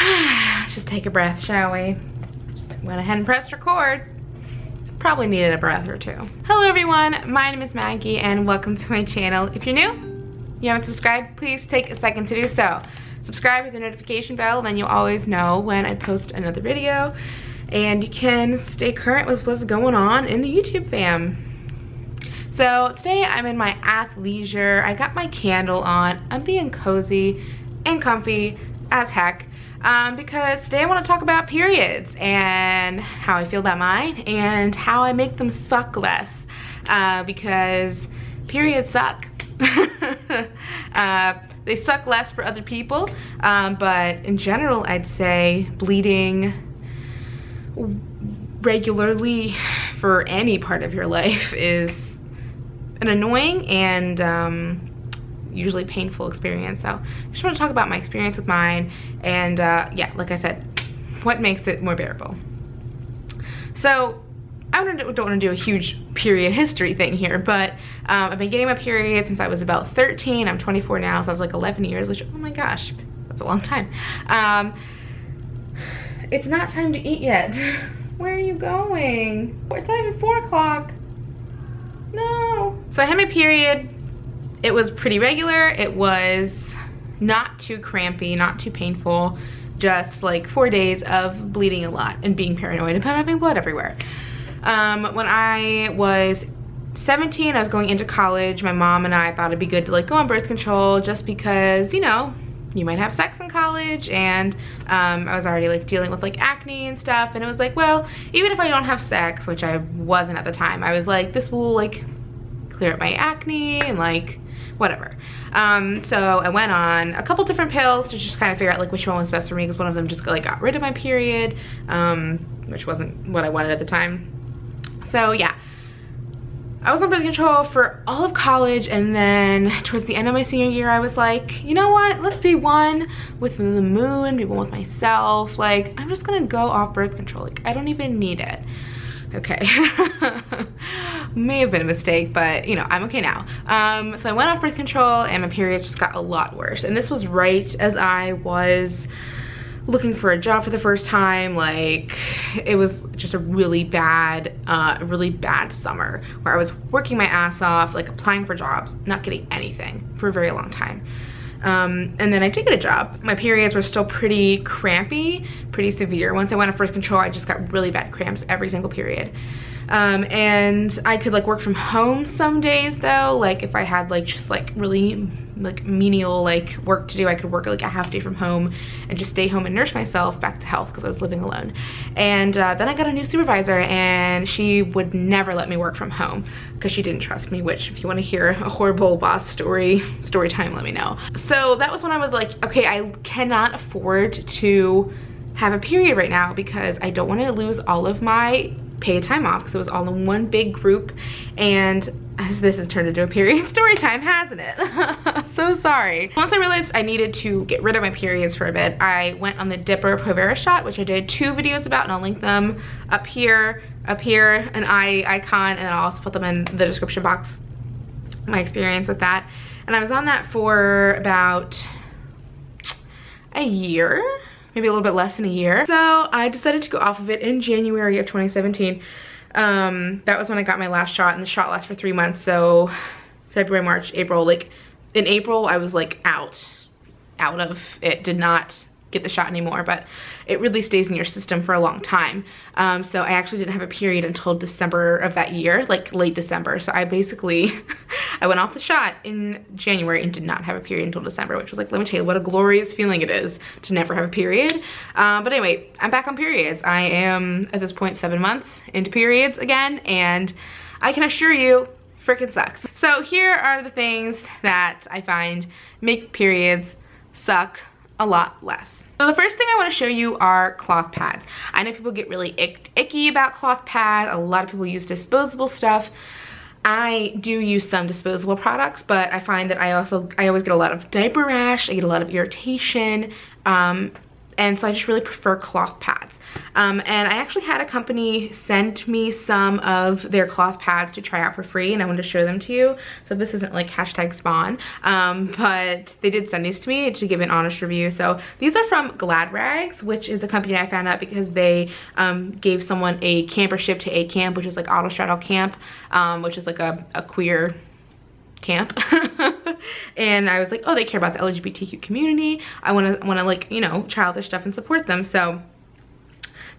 Let's just take a breath, shall we? Just went ahead and pressed record. Probably needed a breath or two. Hello everyone, my name is Maggie and welcome to my channel. If you're new, you haven't subscribed, please take a second to do so. Subscribe with the notification bell, then you'll always know when I post another video. And you can stay current with what's going on in the YouTube fam. So today I'm in my athleisure. I got my candle on. I'm being cozy and comfy as heck because today I want to talk about periods and how I feel about mine and how I make them suck less because periods suck. They suck less for other people, but in general I'd say bleeding regularly for any part of your life is an annoying and usually painful experience. So I just want to talk about my experience with mine and yeah, like I said, what makes it more bearable. So I don't want to do a huge period history thing here, but I've been getting my period since I was about 13. I'm 24 now, so I was like 11 years, which, oh my gosh, that's a long time. It's not time to eat yet. Where are you going? It's not even 4 o'clock. No. So I had my period. It was pretty regular. It was not too crampy, not too painful. Just like 4 days of bleeding a lot and being paranoid about having blood everywhere. When I was 17, I was going into college. My mom and I thought it'd be good to like go on birth control just because, you know, you might have sex in college, and I was already like dealing with like acne and stuff, and it was like, well, even if I don't have sex, which I wasn't at the time, I was like, this will like clear up my acne and like whatever. So I went on a couple different pills to just kind of figure out like which one was best for me, because one of them just like got rid of my period, which wasn't what I wanted at the time. So yeah, I was on birth control for all of college, and then towards the end of my senior year, I was like, you know what? Let's be one with the moon, be one with myself. Like, I'm just gonna go off birth control. Like, I don't even need it. Okay. May have been a mistake, but you know, I'm okay now. So I went off birth control and my period just got a lot worse. And this was right as I was looking for a job for the first time. Like, it was just a really bad summer where I was working my ass off, like applying for jobs, not getting anything for a very long time. And then I did get a job. My periods were still pretty crampy, pretty severe. Once I went on birth control, I just got really bad cramps every single period. And I could like work from home some days though. Like if I had like just like really like menial like work to do, I could work like a half day from home and just stay home and nurse myself back to health because I was living alone. And then I got a new supervisor, and she would never let me work from home because she didn't trust me, which if you want to hear a horrible boss story time, let me know. So that was when I was like, okay, I cannot afford to have a period right now because I don't want to lose all of my paid time off, because it was all in one big group. And as this has turned into a period story time, hasn't it? So sorry. Once I realized I needed to get rid of my periods for a bit, I went on the Dipper Provera shot, which I did 2 videos about, and I'll link them up here, an eye icon, and I'll also put them in the description box, my experience with that. And I was on that for about a year, maybe a little bit less than a year. So I decided to go off of it in January of 2017. That was when I got my last shot, and the shot lasts for 3 months. So February, March, April, like in April, I was like out of it, did not get the shot anymore, but it really stays in your system for a long time. So I actually didn't have a period until December of that year, like late December. So I basically, I went off the shot in January and did not have a period until December, which was like, let me tell you what a glorious feeling it is to never have a period. But anyway, I'm back on periods. I am at this point 7 months into periods again, and I can assure you, frickin' sucks. So here are the things that I find make periods suck a lot less. So the first thing I want to show you are cloth pads. I know people get really icky about cloth pads. A lot of people use disposable stuff. I do use some disposable products, but I find that I always get a lot of diaper rash. I get a lot of irritation. And so I just really prefer cloth pads. And I actually had a company send me some of their cloth pads to try out for free, and I wanted to show them to you. So this isn't like hashtag spawn, but they did send these to me to give an honest review. So these are from Glad Rags, which is a company I found out because they gave someone a camper ship to A Camp, which is like auto straddle camp, which is like a queer camp. And I was like, oh, they care about the LGBTQ community. I want to like, you know, try out their stuff and support them. So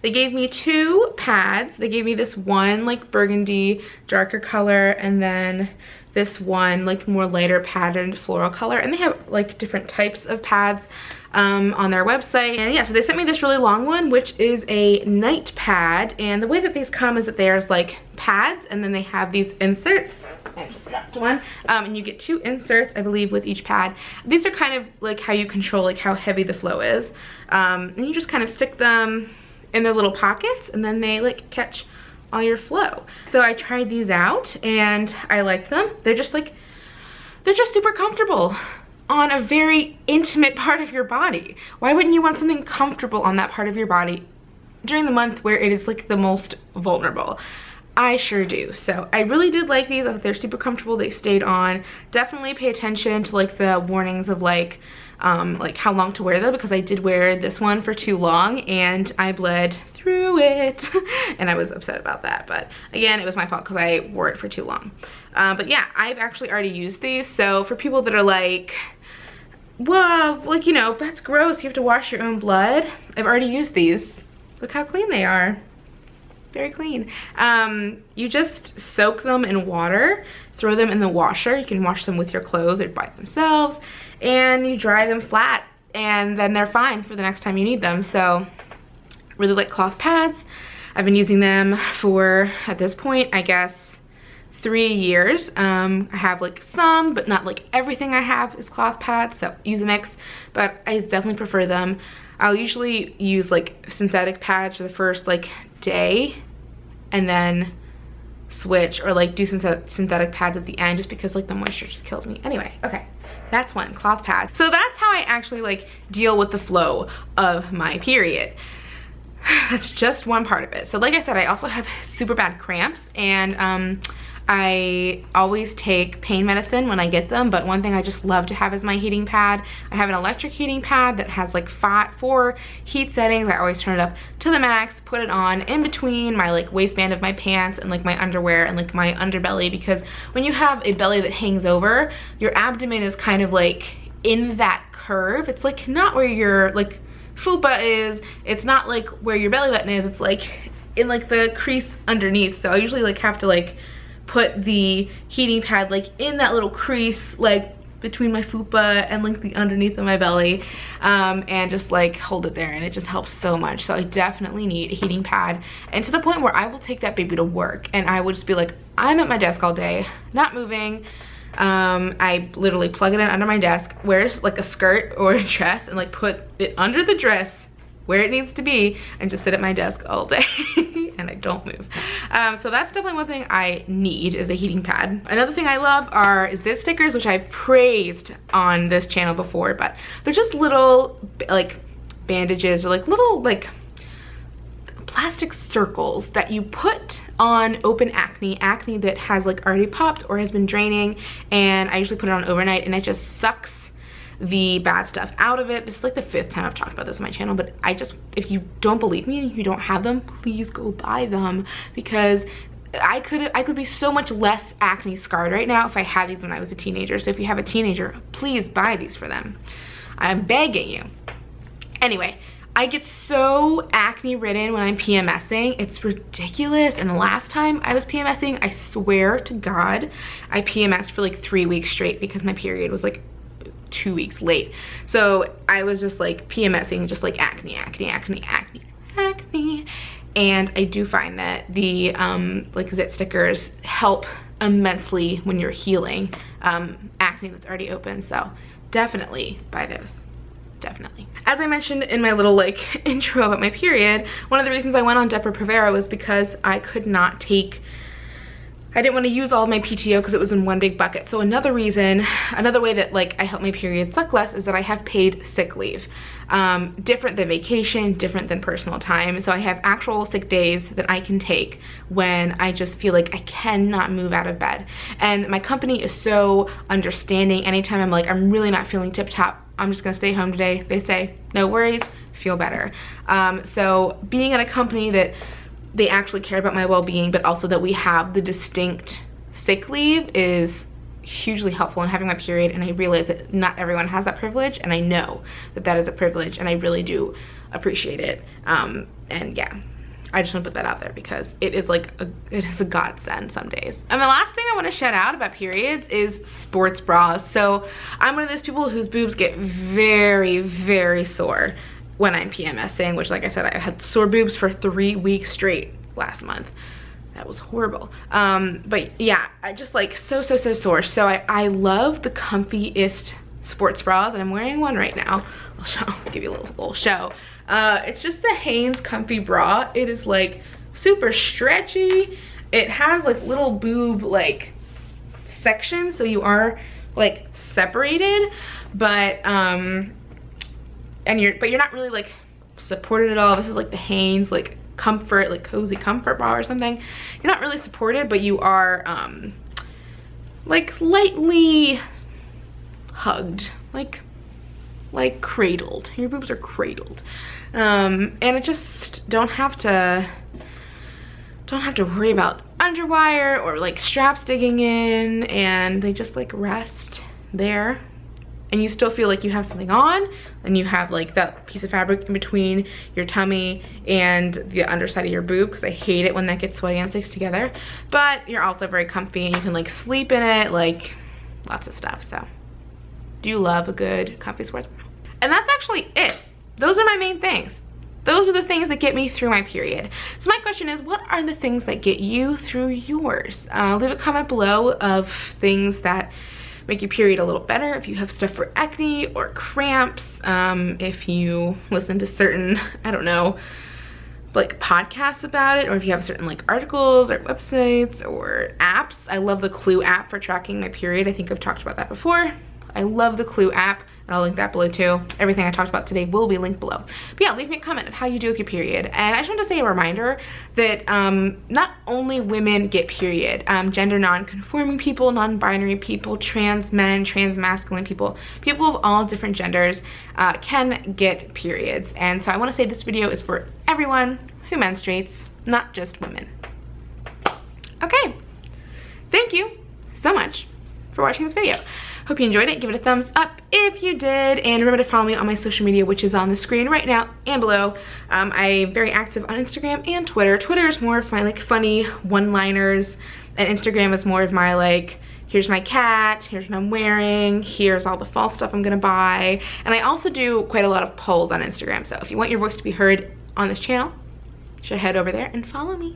they gave me 2 pads. They gave me this one like burgundy darker color, and then this one like more lighter patterned floral color. And they have like different types of pads on their website. And yeah, so they sent me this really long one, which is a night pad. And the way that these come is that there's like pads, and then they have these inserts. I just dropped one. And you get 2 inserts, I believe, with each pad. These are kind of like how you control like how heavy the flow is. And you just kind of stick them in their little pockets, and then they like catch all your flow. So I tried these out and I liked them. They're just super comfortable on a very intimate part of your body. Why wouldn't you want something comfortable on that part of your body during the month where it is like the most vulnerable? I sure do. So I really did like these. I thought they're super comfortable. They stayed on. Definitely pay attention to like the warnings of like how long to wear them, because I did wear this one for too long and I bled through it and I was upset about that. But again, it was my fault because I wore it for too long. But yeah, I've actually already used these. So for people that are like, well, like, you know, that's gross, you have to wash your own blood, I've already used these. Look how clean they are. Very clean. You just soak them in water, throw them in the washer. You can wash them with your clothes or by themselves, and you dry them flat, and then they're fine for the next time you need them. So really like cloth pads. I've been using them for, at this point, I guess 3 years. I have like some, but not like everything I have is cloth pads, so use a mix, but I definitely prefer them. I'll usually use like synthetic pads for the first like day, and then switch or like do synthetic pads at the end, just because like the moisture just kills me. Anyway, okay, that's one, cloth pad. So that's how I actually like deal with the flow of my period. That's just one part of it. So like I said, I also have super bad cramps, and I always take pain medicine when I get them, but one thing I just love to have is my heating pad. I have an electric heating pad that has like 4 heat settings. I always turn it up to the max, put it on in between my like waistband of my pants and like my underwear and like my underbelly, because when you have a belly that hangs over, your abdomen is kind of like in that curve. It's like not where your like fupa is, it's not like where your belly button is, it's like in like the crease underneath. So I usually like have to like put the heating pad like in that little crease like between my fupa and like the underneath of my belly, and just like hold it there, and it just helps so much. So I definitely need a heating pad, and to the point where I will take that baby to work and I would just be like, I'm at my desk all day not moving. I literally plug it in under my desk, wear like a skirt or a dress, and like put it under the dress where it needs to be, and just sit at my desk all day and I don't move. So that's definitely one thing I need, is a heating pad. Another thing I love are zit stickers, which I've praised on this channel before, but they're just little like bandages or like little like plastic circles that you put on open acne that has like already popped or has been draining, and I usually put it on overnight, and it just sucks the bad stuff out of it. This is like the 5th time I've talked about this on my channel, but if you don't believe me and you don't have them, please go buy them, because I could be so much less acne scarred right now if I had these when I was a teenager. So if you have a teenager, please buy these for them. I'm begging you. Anyway, I get so acne ridden when I'm PMSing. It's ridiculous. And the last time I was PMSing, I swear to God, I PMSed for like 3 weeks straight because my period was like 2 weeks late. So I was just like PMSing, just like acne. And I do find that the like zit stickers help immensely when you're healing acne that's already open. So definitely buy those. Definitely. As I mentioned in my little like intro about my period, one of the reasons I went on Depo-Provera was because I could not take I didn't want to use all of my PTO because it was in one big bucket. So another way that like I help my period suck less is that I have paid sick leave. Different than vacation, different than personal time. So I have actual sick days that I can take when I just feel like I cannot move out of bed. And my company is so understanding. Anytime I'm like, I'm really not feeling tip top, I'm just gonna stay home today, they say, no worries, feel better. So being at a company that they actually care about my well-being, but also that we have the distinct sick leave is hugely helpful in having my period. And I realize that not everyone has that privilege, and I know that that is a privilege, and I really do appreciate it. And yeah, I just want to put that out there because it is like it is a godsend some days. And the last thing I want to shout out about periods is sports bras. So I'm one of those people whose boobs get very, very sore when I'm PMSing, which, like I said, I had sore boobs for 3 weeks straight last month. That was horrible. But yeah, I just like so sore. So I love the comfiest sports bras, and I'm wearing one right now. I'll give you a little show. It's just the Hanes Comfy Bra. It is like super stretchy. It has like little boob like sections, so you are like separated, but you're not really like supported at all. This is like the Hanes like comfort, like cozy comfort bra or something. You're not really supported, but you are like lightly hugged, like cradled. Your boobs are cradled. And it just don't have to worry about underwire or like straps digging in, and they just like rest there. And you still feel like you have something on, and you have like that piece of fabric in between your tummy and the underside of your boob, because I hate it when that gets sweaty and sticks together. But you're also very comfy, and you can like sleep in it, like lots of stuff. So do love a good comfy sports bra. And that's actually it. Those are my main things. Those are the things that get me through my period. So my question is, what are the things that get you through yours? Leave a comment below of things that make your period a little better. If you have stuff for acne or cramps, if you listen to certain, I don't know, like podcasts about it, or if you have certain like articles or websites or apps. I love the Clue app for tracking my period. I think I've talked about that before. I love the Clue app, and I'll link that below too. Everything I talked about today will be linked below. But yeah, leave me a comment of how you deal with your period. And I just want to say a reminder that not only women get period, gender non-conforming people, non-binary people, trans men, trans masculine people, people of all different genders can get periods. And so I want to say this video is for everyone who menstruates, not just women. Okay, thank you so much for watching this video. Hope you enjoyed it. Give it a thumbs up if you did, and remember to follow me on my social media, which is on the screen right now and below. I'm very active on Instagram and Twitter. Twitter is more of my like funny one-liners, and Instagram is more of my like, here's my cat, here's what I'm wearing, here's all the fall stuff I'm gonna buy. And I also do quite a lot of polls on Instagram, so if you want your voice to be heard on this channel, you should head over there and follow me.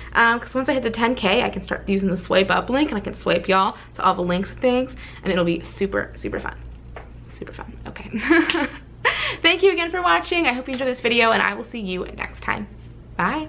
Because once I hit the 10K, I can start using the swipe up link, and I can swipe y'all to all the links and things, and it'll be super fun. Super fun. Okay. Thank you again for watching. I hope you enjoyed this video, and I will see you next time. Bye.